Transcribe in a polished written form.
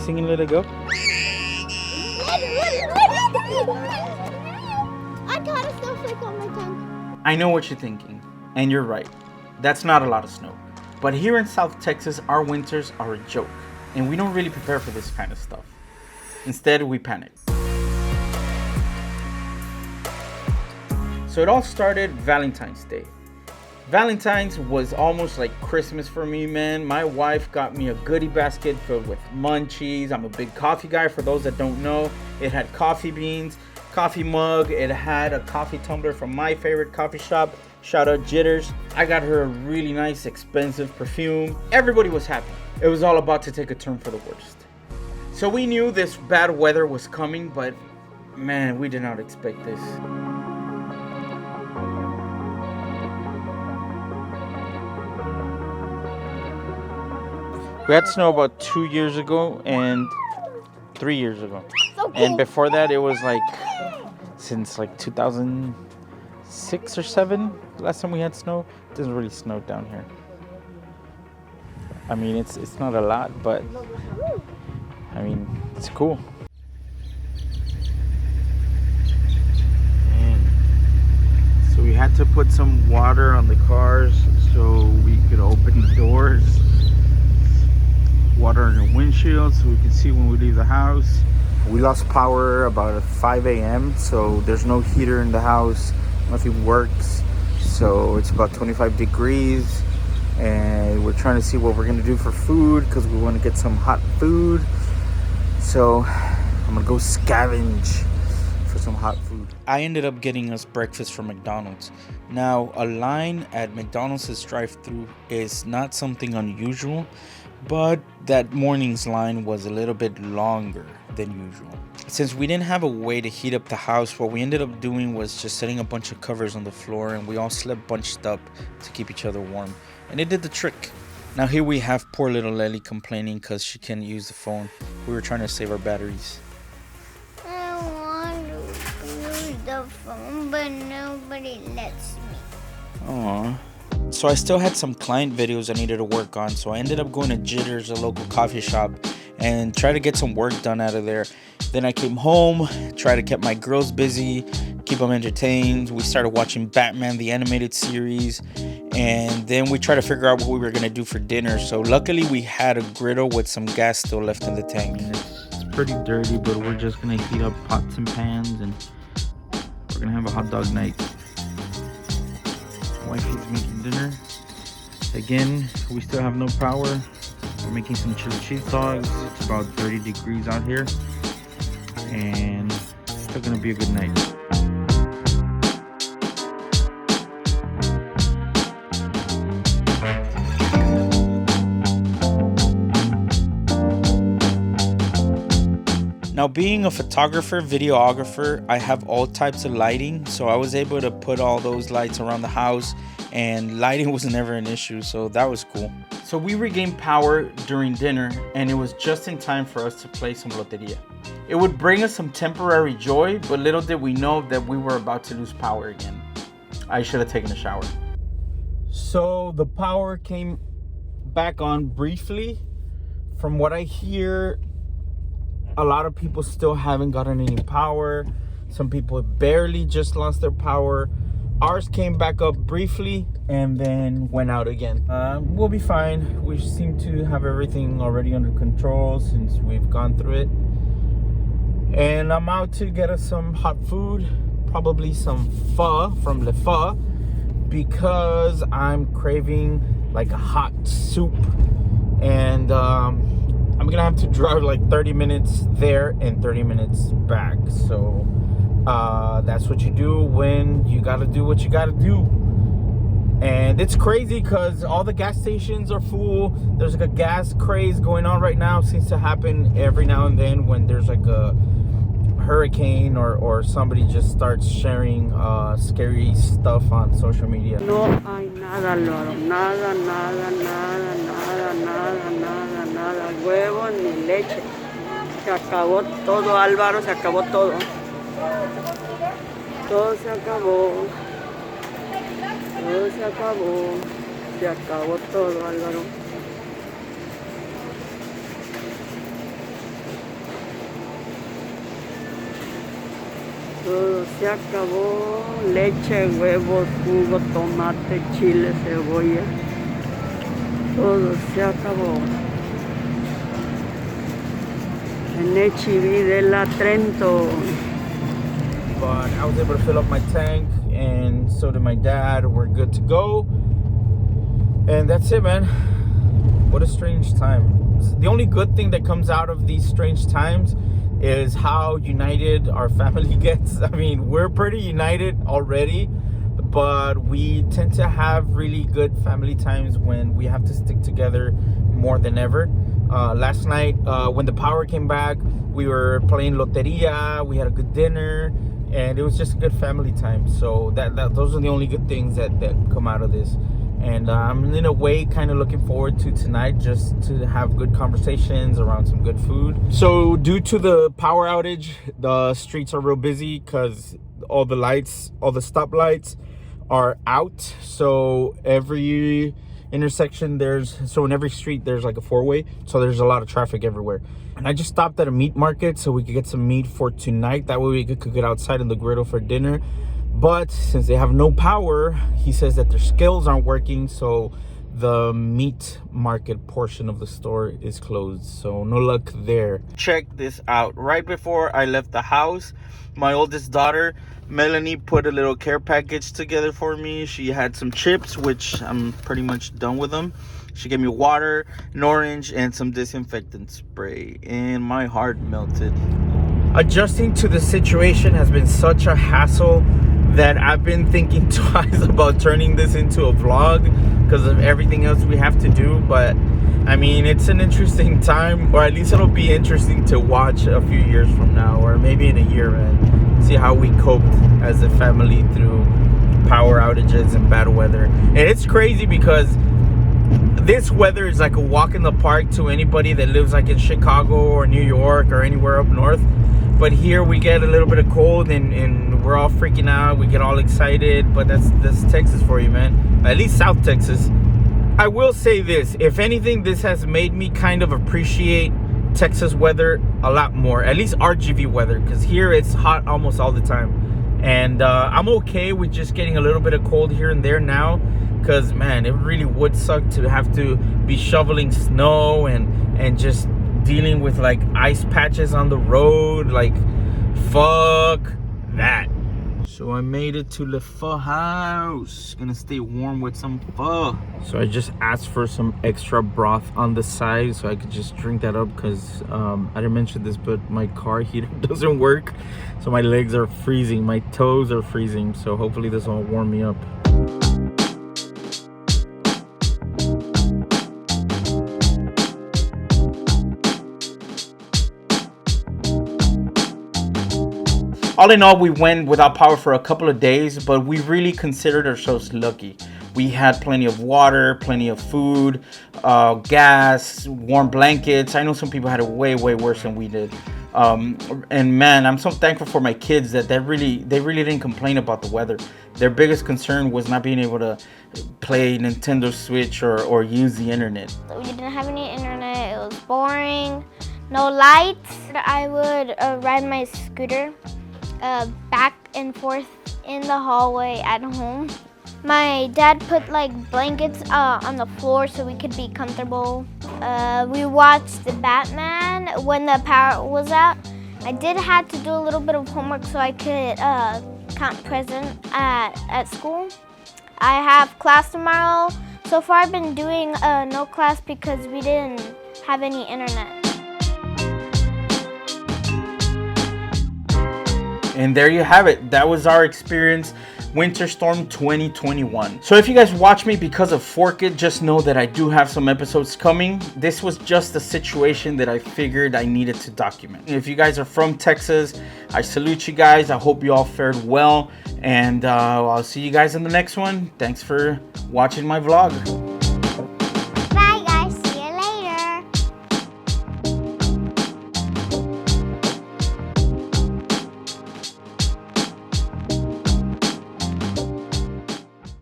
singing Let It Go? I got a snowflake on my tongue. I know what you're thinking, and you're right. That's not a lot of snow. But here in South Texas, our winters are a joke, and we don't really prepare for this kind of stuff. Instead, we panic. So it all started Valentine's Day. Valentine's was almost like Christmas for me, man. My wife got me a goodie basket filled with munchies. I'm a big coffee guy. For those that don't know, it had coffee beans, coffee mug. It had a coffee tumbler from my favorite coffee shop. Shout out Jitters. I got her a really nice, expensive perfume. Everybody was happy. It was all about to take a turn for the worst. So we knew this bad weather was coming, but man, we did not expect this. We had snow about 2 years ago and 3 years ago. So cool. And before that, it was like since like 2006 or 7. Last time we had snow. It doesn't really snow down here. I mean, it's not a lot, but I mean, it's cool. Man. So we had to put some water on the cars so we could open the doors. Water on the windshield so we can see when we leave the house. We lost power about 5 a.m. so there's no heater in the house. Nothing works. So it's about 25 degrees and we're trying to see what we're gonna do for food because we want to get some hot food. So I'm gonna go scavenge for some hot food. I ended up getting us breakfast from McDonald's. Now, a line at McDonald's drive-thru is not something unusual, but that morning's line was a little bit longer than usual. Since we didn't have a way to heat up the house, what we ended up doing was just setting a bunch of covers on the floor and we all slept bunched up to keep each other warm. And it did the trick. Now here we have poor little Lely complaining because she can't use the phone. We were trying to save our batteries. I want to use the phone, but nobody lets me. Aww. So I still had some client videos I needed to work on, so I ended up going to Jitters, a local coffee shop, and try to get some work done out of there. Then I came home, tried to keep my girls busy, keep them entertained. We started watching Batman, the animated series, and then we tried to figure out what we were going to do for dinner. So luckily we had a griddle with some gas still left in the tank. It's pretty dirty, but we're just going to heat up pots and pans, and we're going to have a hot dog night. Wifey's making dinner. Again, we still have no power. We're making some chili cheese dogs. It's about 30 degrees out here. And it's still gonna be a good night. Now, being a photographer, videographer, I have all types of lighting, so I was able to put all those lights around the house, and lighting was never an issue, so that was cool. So we regained power during dinner, and it was just in time for us to play some loteria. It would bring us some temporary joy, but little did we know that we were about to lose power again. I should have taken a shower. So the power came back on briefly. From what I hear, a lot of people still haven't gotten any power. Some people barely just lost their power. Ours came back up briefly and then went out again. We'll be fine. We seem to have everything already under control since we've gone through it. And I'm out to get us some hot food, probably some pho from Le Pho, because I'm craving like a hot soup. And I'm gonna have to drive like 30 minutes there and 30 minutes back. So that's what you do when you gotta do what you gotta do. And it's crazy because all the gas stations are full. There's like a gas craze going on right now. Seems to happen every now and then when there's like a hurricane or somebody just starts sharing scary stuff on social media. No hay nada, Loro. Nada, nada, nada, nada, nada, nada, nada. Huevo ni leche. Se acabó todo, Álvaro, se acabó todo. Todo se acabó. Todo se acabó. Se acabó todo, Álvaro. se acabó. Leche, huevos, jugo, tomate, chile, cebolla. Todo se acabó. En HGV de la Trento. But I was able to fill up my tank, and so did my dad. We're good to go. And that's it, man. What a strange time. The only good thing that comes out of these strange times is how united our family gets. I mean, we're pretty united already, but we tend to have really good family times when we have to stick together more than ever. Last night, when the power came back, we were playing loteria, we had a good dinner, and it was just a good family time. So those are the only good things that come out of this. And I'm in a way kind of looking forward to tonight, just to have good conversations around some good food. So due to the power outage, the streets are real busy because all the lights, all the stoplights are out. So every intersection so in every street there's like a four-way, so there's a lot of traffic everywhere. And I just stopped at a meat market so we could get some meat for tonight. That way we could get outside in the griddle for dinner. But since they have no power, he says that their scales aren't working, so the meat market portion of the store is closed. So no luck there. Check this out. Right before I left the house, my oldest daughter, Melanie, put a little care package together for me. She had some chips, which I'm pretty much done with them. She gave me water, an orange, and some disinfectant spray. And my heart melted. Adjusting to the situation has been such a hassle that I've been thinking twice about turning this into a vlog because of everything else we have to do. But I mean, it's an interesting time, or at least it'll be interesting to watch a few years from now, or maybe in a year, and see how we coped as a family through power outages and bad weather. And it's crazy because this weather is like a walk in the park to anybody that lives like in Chicago or New York or anywhere up north. But here we get a little bit of cold and we're all freaking out. We get all excited, but that's Texas for you, man. At least South Texas. I will say this, if anything, this has made me kind of appreciate Texas weather a lot more. At least RGV weather, because here it's hot almost all the time. And I'm okay with just getting a little bit of cold here and there now, because man, it really would suck to have to be shoveling snow and just dealing with like ice patches on the road. Like, fuck that. So I made it to the pho house. Gonna stay warm with some pho. So I just asked for some extra broth on the side so I could just drink that up, because I didn't mention this, but my car heater doesn't work, so my legs are freezing, my toes are freezing. So hopefully this will warm me up. All in all, we went without power for a couple of days, but we really considered ourselves lucky. We had plenty of water, plenty of food, gas, warm blankets. I know some people had it way worse than we did. And man, I'm so thankful for my kids that they really didn't complain about the weather. Their biggest concern was not being able to play Nintendo Switch or use the internet. We didn't have any internet. It was boring. No lights. I would ride my scooter back and forth in the hallway at home. My dad put like blankets on the floor so we could be comfortable. We watched the Batman when the power was out. I did have to do a little bit of homework so I could count present at school. I have class tomorrow. So far I've been doing no class because we didn't have any internet. And there you have it. That was our experience, Winter Storm 2021. So if you guys watch me because of Fork It, just know that I do have some episodes coming. This was just a situation that I figured I needed to document. If you guys are from Texas, I salute you guys. I hope you all fared well. And I'll see you guys in the next one. Thanks for watching my vlog.